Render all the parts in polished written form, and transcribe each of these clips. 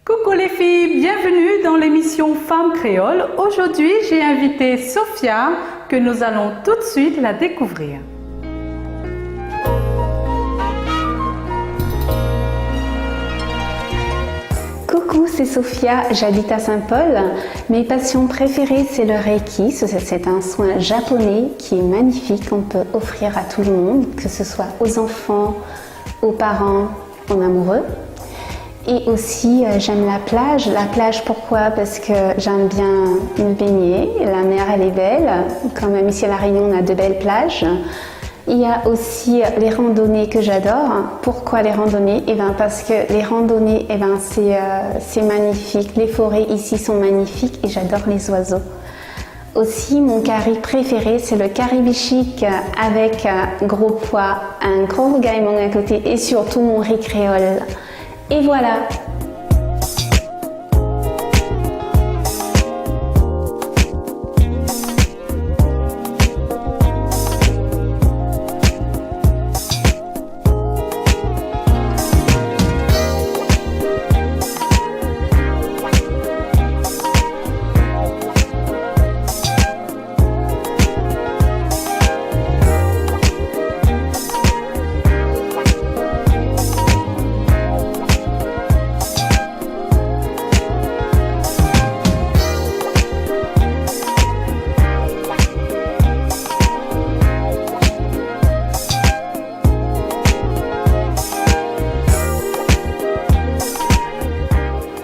Coucou les filles, bienvenue dans l'émission Femmes Créoles. Aujourd'hui, j'ai invité Sophia que nous allons tout de suite la découvrir. Coucou, c'est Sophia, j'habite à Saint-Paul. Mes passions préférées, c'est le Reiki. C'est un soin japonais qui est magnifique, qu'on peut offrir à tout le monde, que ce soit aux enfants, aux parents, aux amoureux. Et aussi, j'aime la plage. La plage, pourquoi? Parce que j'aime bien me baigner. La mer, elle est belle. Quand même, ici à La Réunion, on a de belles plages. Il y a aussi les randonnées que j'adore. Pourquoi les randonnées? Parce que les randonnées, c'est magnifique. Les forêts ici sont magnifiques et j'adore les oiseaux. Aussi, mon curry préféré, c'est le curry bichic avec gros pois, un gros rougaillement à côté et surtout mon riz créole. Et voilà!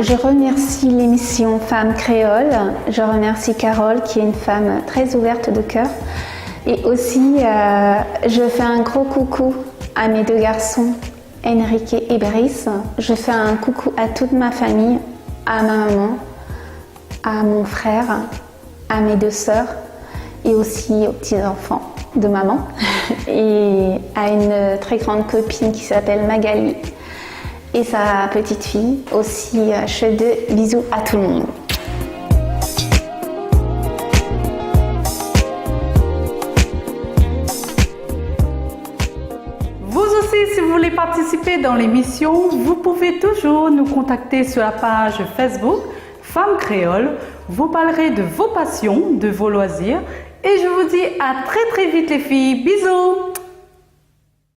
Je remercie l'émission Femmes Créoles. Je remercie Carole qui est une femme très ouverte de cœur. Et aussi, je fais un gros coucou à mes deux garçons, Enrique et Brice. Je fais un coucou à toute ma famille, à ma maman, à mon frère, à mes deux sœurs et aussi aux petits-enfants de maman et à une très grande copine qui s'appelle Magali. Et sa petite fille aussi, je fais de bisous à tout le monde. Vous aussi, si vous voulez participer dans l'émission, vous pouvez toujours nous contacter sur la page Facebook Femmes Créoles. Vous parlerez de vos passions, de vos loisirs. Et je vous dis à très vite les filles. Bisous!